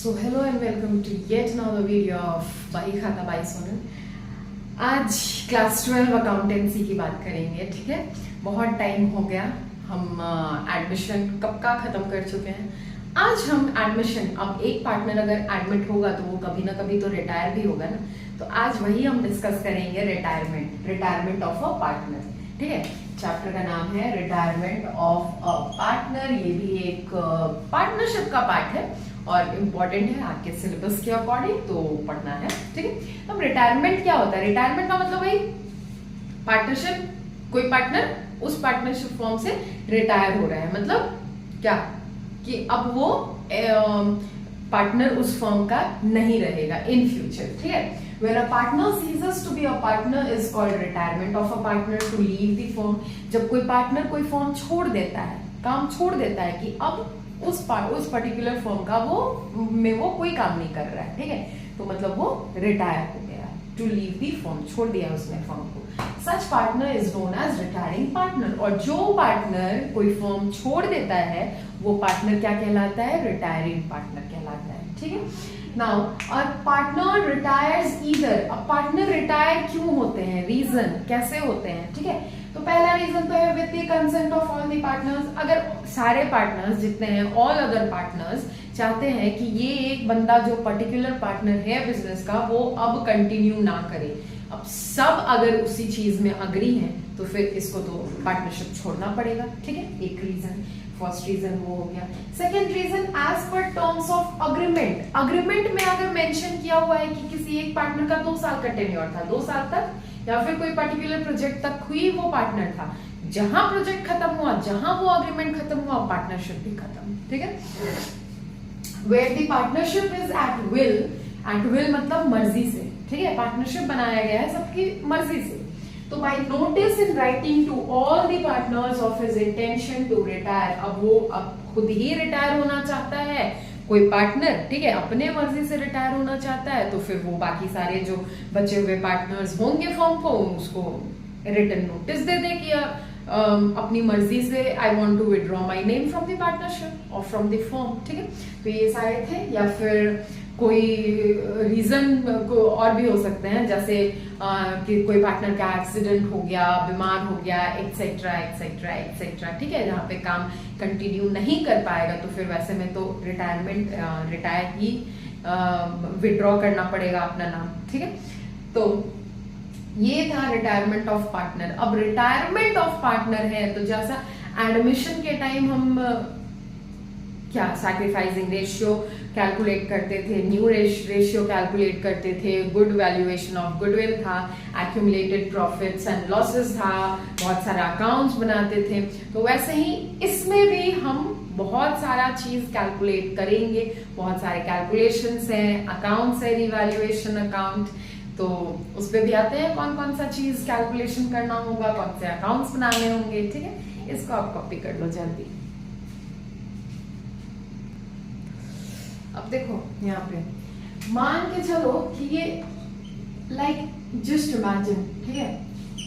So hello and welcome to yet another video of Bahi Khata by Sonal. आज class 12 accountancy की बात करेंगे। ठीक है, बहुत टाइम हो गया, हम एडमिशन कब का ख़त्म कर चुके हैं। आज हम एडमिशन, अब एक पार्टनर अगर एडमिट होगा तो वो कभी ना कभी तो रिटायर भी होगा ना, तो आज वही हम डिस्कस करेंगे, रिटायरमेंट ऑफ अ पार्टनर। ठीक है, चैप्टर का नाम है रिटायरमेंट ऑफ अ पार्टनर। ये भी एक पार्टनरशिप का पार्ट है और इम्पोर्टेंट है आपके सिलेबस के अकॉर्डिंग, तो पढ़ना है। ठीक है, अब रिटायरमेंट क्या होता है? रिटायरमेंट का मतलब भाई पार्टनरशिप, कोई पार्टनर उस पार्टनरशिप फॉर्म से रिटायर हो रहा है, मतलब क्या कि अब वो पार्टनर उस फर्म का नहीं रहेगा इन फ्यूचर। ठीक है, when a partner ceases to be a partner is called retirement of a partner, to leave the firm। जब कोई पार्टनर कोई फर्म छोड़ देता है, काम छोड़ देता है कि अब उस पर्टिकुलर फर्म का वो कोई काम नहीं कर रहा है। ठीक है, तो मतलब वो रिटायर हो गया, टू लीव दी फर्म, छोड़ दिया उसने फर्म को। Such partner is known as retiring partner. और जो पार्टनर कोई फर्म छोड़ देता है वो पार्टनर क्या कहलाता है? रिटायरिंग पार्टनर कहलाता है। ठीक है, नाउ और पार्टनर रिटायर्स ईदर। अब पार्टनर रिटायर क्यों होते हैं, रीजन कैसे होते हैं? ठीक है, तो पहला रीजन तो है with the consent of all the partners. अगर सारे पार्टनर्स जितने हैं, ऑल अदर पार्टनर्स चाहते हैं कि ये एक बंदा जो पर्टिकुलर पार्टनर है बिजनेस का वो अब कंटिन्यू ना करे, अब सब अगर उसी चीज में अग्री हैं तो फिर इसको तो पार्टनरशिप छोड़ना पड़ेगा। ठीक है, एक रीजन, फर्स्ट रीजन वो हो गया। Second reason, as per terms of agreement. Agreement में अगर मेंशन किया हुआ है कि किसी एक पार्टनर का 2 साल का टेन्योर था, 2 साल तक या फिर कोई पर्टिकुलर प्रोजेक्ट तक हुई वो पार्टनर था, जहां प्रोजेक्ट खत्म हुआ, जहां वो अग्रीमेंट खत्म हुआ, पार्टनरशिप भी खत्म। ठीक है, where the partnership is at will मतलब मर्जी से। ठीक है, पार्टनरशिप बनाया गया है सबकी मर्जी से। तो by notice in writing to all the partners of his intention to retire. अब खुद ही रिटायर होना चाहता है कोई पार्टनर, ठीक है, अपने मर्जी से रिटायर होना चाहता है, तो फिर वो बाकी सारे जो बचे हुए पार्टनर्स होंगे फर्म को उसको रिटन नोटिस दे दे कि अपनी मर्जी से I want to withdraw my name from the partnership और फ्रॉम द फर्म। ठीक है, तो ये सारे थे, या फिर कोई रीजन को और भी हो सकते हैं, जैसे कि कोई पार्टनर का एक्सीडेंट हो गया, बीमार हो गया, एक्सेट्रा एक्सेट्रा एक्सेट्रा। ठीक है, जहाँ पे काम कंटिन्यू नहीं कर पाएगा तो फिर वैसे में तो रिटायर ही विड्रॉ करना पड़ेगा अपना नाम। ठीक है, तो ये था रिटायरमेंट ऑफ पार्टनर। अब रिटायरमेंट ऑफ पार्टनर है तो जैसा एडमिशन के टाइम हम क्या सैक्रिफाइसिंग रेशियो कैलकुलेट करते थे, न्यू रेशियो कैलकुलेट करते थे, गुड वैल्यूएशन ऑफ गुडविल था, एक्यूमुलेटेड प्रॉफिट्स एंड लॉसेस था, बहुत सारे अकाउंट्स बनाते थे, तो वैसे ही इसमें भी हम बहुत सारा चीज कैलकुलेट करेंगे। बहुत सारे कैलकुलेशंस हैं, अकाउंट्स है, रिवैल्यूएशन अकाउंट, तो उस पे भी आते हैं कौन कौन सा चीज कैलकुलेशन करना होगा, कौन से अकाउंट्स बनाने होंगे। ठीक है, इसको आप कॉपी कर लो जल्दी। अब देखो यहाँ पे मान के चलो कि ये लाइक जस्ट इमेजिन, ठीक है,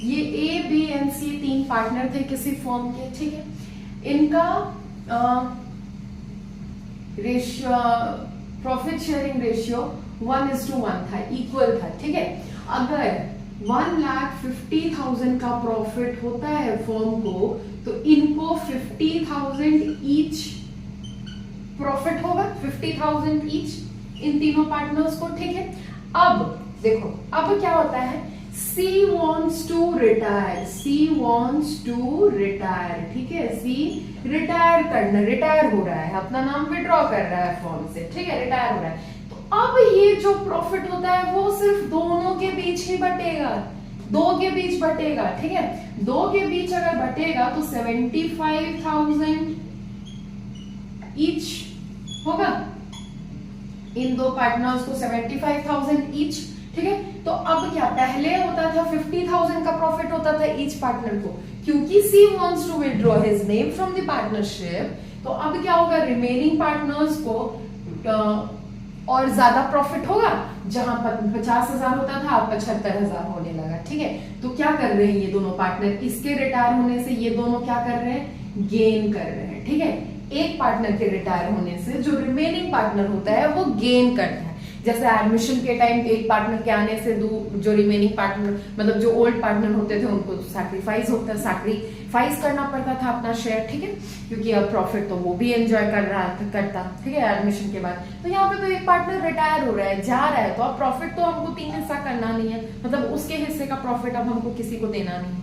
ये A B and C 3 partner थे किसी फर्म के। ठीक है, इनका रेशियो, प्रॉफिट शेयरिंग रेशियो 1:1 था, इक्वल था। ठीक है, अगर 1,50,000 का प्रॉफिट होता है फर्म को तो इनको 50,000 ईच प्रॉफिट होगा, 50,000 ईच इन तीनों पार्टनर्स को। ठीक है, अब देखो अब क्या होता है, C wants to retire, C wants to retire। ठीक है, C रिटायर हो रहा है, अपना नाम विड्रॉ कर रहा है फर्म से। ठीक है, रिटायर हो रहा है, तो अब ये जो प्रॉफिट होता है वो सिर्फ दोनों के बीच ही बटेगा, 2 के बीच बटेगा। ठीक है, 2 के बीच अगर बटेगा तो 75,000 ईच होगा, इन 2 पार्टनर्स को 75,000 ईच। ठीक है, तो अब क्या, पहले होता था 50,000 का प्रॉफिट होता था ईच पार्टनर को, क्योंकि C wants to withdraw his name from the partnership, तो अब क्या होगा, रिमेनिंग पार्टनर्स को और ज्यादा प्रॉफिट होगा, जहां 50,000 होता था अब 75,000 होने लगा। ठीक है, तो क्या कर रहे हैं ये दोनों पार्टनर, इसके रिटायर होने से ये दोनों क्या कर रहे हैं, गेन कर रहे हैं। ठीक है, एक पार्टनर के रिटायर होने से जो रिमेनिंग पार्टनर होता है वो गेन करता है। जैसे एडमिशन के टाइम एक पार्टनर के आने से जो रिमेनिंग पार्टनर मतलब जो ओल्ड पार्टनर होते थे उनको सैक्रिफाइस करना पड़ता था अपना शेयर, ठीक है, क्योंकि अब प्रॉफिट तो वो भी एंजॉय करता, ठीक है, एडमिशन के बाद। तो यहाँ पे तो एक पार्टनर रिटायर हो रहा है, जा रहा है, तो अब प्रॉफिट तो हमको 3 हिस्सा करना नहीं है, मतलब उसके हिस्से का प्रॉफिट अब हमको किसी को देना नहीं है,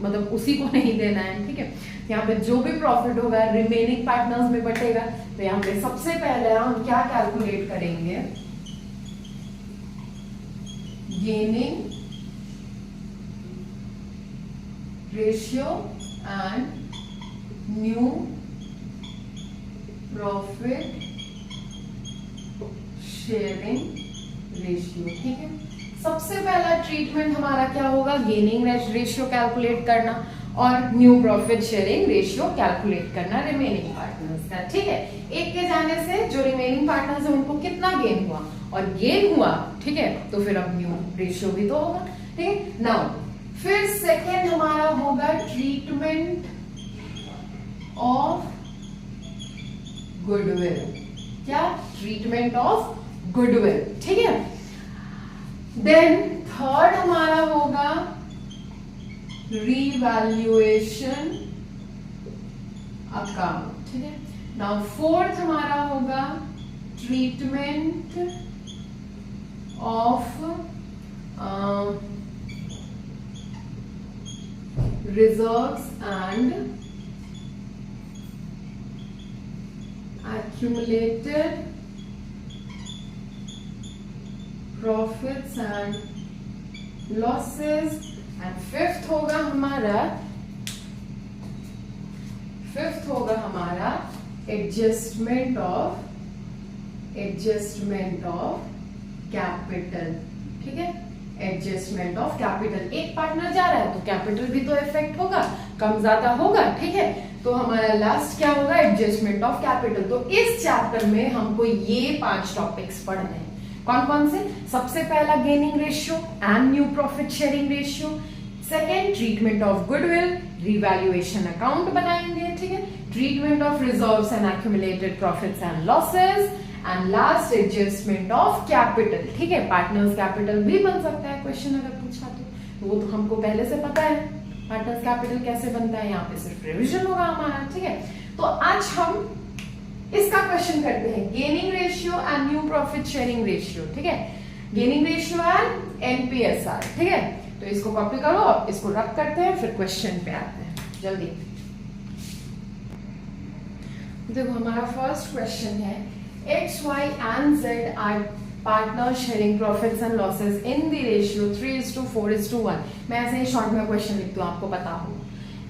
मतलब उसी को नहीं देना है, ठीक है। यहाँ पे जो भी प्रॉफिट होगा रिमेनिंग पार्टनर्स में बटेगा। तो यहाँ पे सबसे पहले हम क्या कैलकुलेट करेंगे, gaining ratio and new profit sharing ratio, ठीक है। सबसे पहला ट्रीटमेंट हमारा क्या होगा, गेनिंग रेशियो कैलकुलेट करना और new profit sharing ratio calculate करना रिमेनिंग पार्टनर्स का, ठीक है। एक के जाने से जो रिमेनिंग पार्टनर्स है उनको कितना गेन हुआ, और गेन हुआ, ठीक है, तो फिर अब न्यू रेशियो भी तो होगा, ठीक है। नाउ फिर सेकेंड हमारा होगा ट्रीटमेंट ऑफ गुडविल, क्या, ट्रीटमेंट ऑफ गुडविल, ठीक है। देन थर्ड हमारा होगा रिवैल्यूएशन अकाउंट, ठीक है। नाउ फोर्थ हमारा होगा treatment of reserves and accumulated profits and losses, and fifth होगा हमारा एडजस्टमेंट ऑफ कैपिटल, ठीक है, एडजस्टमेंट ऑफ कैपिटल। एक पार्टनर जा रहा है तो कैपिटल भी तो इफेक्ट होगा, कम ज्यादा होगा, ठीक है। तो हमारा लास्ट क्या होगा, एडजस्टमेंट ऑफ कैपिटल। तो इस चैप्टर में हमको ये 5 टॉपिक्स पढ़ने हैं। कौन कौन से, सबसे पहला gaining ratio and new profit sharing ratio, second treatment of goodwill, revaluation account बनाएंगे, ठीक है, treatment of reserves and accumulated profits and losses, and last adjustment of capital, ठीक है। पार्टनर्स कैपिटल भी बन सकता है क्वेश्चन अगर पूछा तो वो तो हमको पहले से पता है पार्टनर्स कैपिटल कैसे बनता है, यहाँ पे सिर्फ रिविजन होगा हमारा, ठीक है। तो आज हम इसका क्वेश्चन करते हैं, gaining ratio and new profit sharing ratio, ठीक है, गेनिंग रेशियो एंड एनपीएसआर, ठीक है। तो इसको कॉपी करो, इसको रख करते हैं, फिर क्वेश्चन पे आते हैं जल्दी। देखो हमारा फर्स्ट क्वेश्चन है, X, Y and Z are partners sharing profits and losses in the ratio 3:4:1। मैं ऐसे ही शॉर्ट में क्वेश्चन लिखती हूँ, आपको पता हो।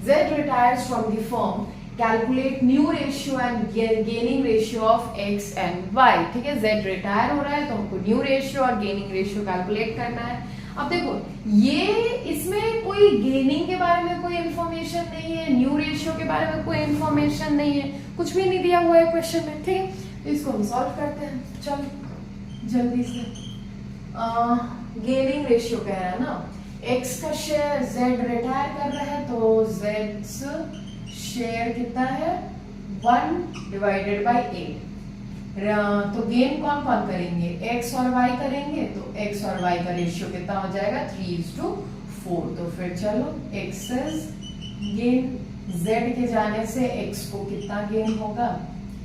Z retires from the firm, calculate new ratio and gaining ratio of X and Y, ठीक है। Z रिटायर हो रहा है तो हमको न्यू रेशियो और गेनिंग रेशियो कैलकुलेट करना है। अब देखो ये इसमें कोई गेनिंग के बारे में कोई इंफॉर्मेशन नहीं है, न्यू रेशियो के बारे में कोई इंफॉर्मेशन नहीं है, कुछ भी नहीं दिया हुआ है क्वेश्चन में, ठीक है। इसको हम सॉल्व करते हैं, चलो जल्दी से। गेनिंग रेशियो कह रहा है ना, एक्स का शेयर जेड रिटायर कर रहा है तो जेड शेयर कितना है 1/8। तो गेन कौन कौन करेंगे, एक्स और वाई करेंगे, तो एक्स और वाई का रेशियो कितना हो जाएगा 3:4। तो फिर चलो एक्सेस गेन, जेड के जाने से एक्स को कितना गेन होगा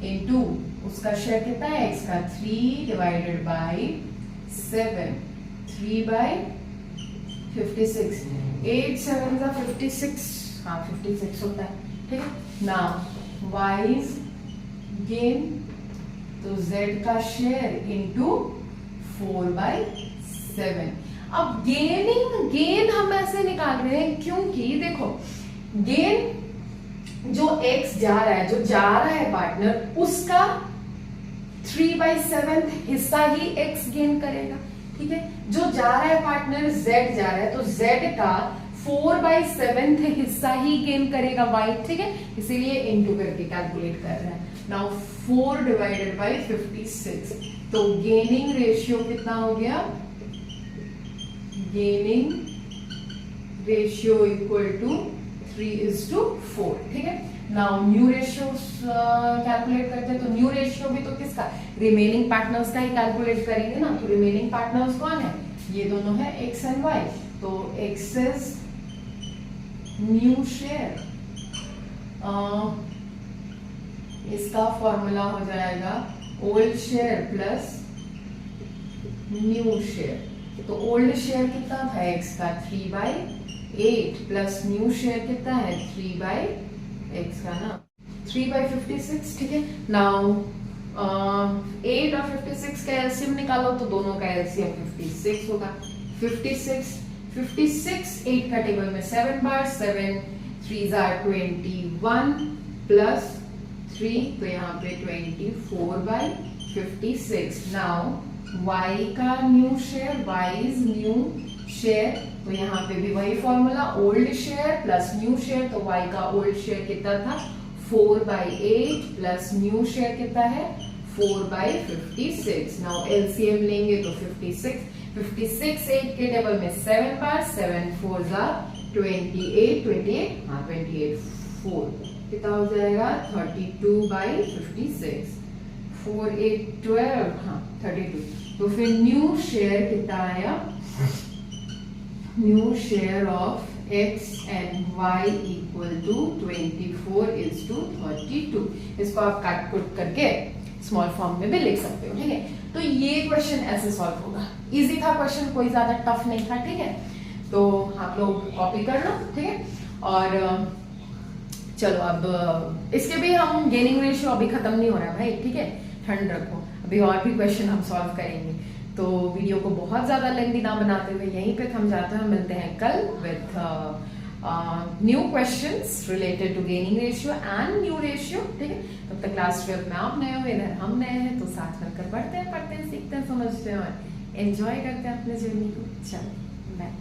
इनटू उसका शेयर कितना है एक्स का 3/7, 3/56, 8 7 का 56, हाँ 56 होता है, ठीक है ना। वाइज गेन तो z का शेयर इनटू 4/7। अब गेन हम ऐसे निकाल रहे हैं क्योंकि देखो गेन जो x जा रहा है, जो जा रहा है पार्टनर, उसका 3/7 हिस्सा ही x गेन करेगा, ठीक है। जो जा रहा है पार्टनर z जा रहा है तो z का 4/7 हिस्सा ही गेन करेगा y, ठीक है, इसीलिए इनटू करके कैलकुलेट कर रहा है। नाउ 4/56, तो गेनिंग रेशियो कितना हो गया, गेनिंग रेशियो इक्वल टू 3:4, ठीक है। नाउ न्यू रेशियो कैलकुलेट करते हैं, तो न्यू रेशियो भी तो किसका, रिमेनिंग पार्टनर्स का ही कैलकुलेट करेंगे ना। तो रिमेनिंग पार्टनर्स कौन है, ये दोनों है x एंड y। तो x इज न्यू शेयर, इसका फॉर्मूला हो जाएगा old share plus new share. तो ओल्ड शेयर कितना था x का, 3/8 प्लस न्यू शेयर कितना है, 3/x का ना 3/56, ठीक है। नाउ 8 और 56 का एलसीएम निकालो, तो दोनों का एलसीएम 56 होगा। 56 8 का टेबल में 7 बार, 7 3s are 21 प्लस 3, तो यहाँ पे 24/56। नाउ y का new share, y is new share, तो यहाँ पे भी वही formula, old share plus new share. तो y का ओल्ड शेयर कितना था, 4/8 प्लस न्यू शेयर कितना है, 4/56। नाउ एलसीएम लेंगे तो 56 8 के टेबल में 7 बार, 7 4s are 28 हाँ 28 4 कितना हो जाएगा, 32/56। 4 8 12 हाँ 32। तो फिर न्यू शेयर कितना आया, new share of x and y equal to 24:32। इसको आप काट कुट करके स्मॉल फॉर्म में भी लिख सकते हो, ठीक है। तो ये क्वेश्चन ऐसे सॉल्व होगा, इजी था क्वेश्चन, कोई ज्यादा टफ नहीं था, ठीक है। तो आप लोग कॉपी कर लो, ठीक है। और चलो अब इसके भी हम गेनिंग रेशियो अभी खत्म नहीं हो रहा भाई, ठीक है, ठंड रखो, अभी और भी क्वेश्चन हम सॉल्व करेंगे। तो वीडियो को बहुत ज्यादा लेंथी ना बनाते हुए यहीं पे थम जाते हैं, मिलते हैं कल with new questions related to gaining ratio and new ratio, ठीक है। तब तक क्लास 12 में आप नए हो, इधर हम नए हैं, तो साथ मिलकर पढ़ते हैं, सीखते हैं, समझते हैं और एंजॉय करते हैं अपने जर्नी को। चलो बाय।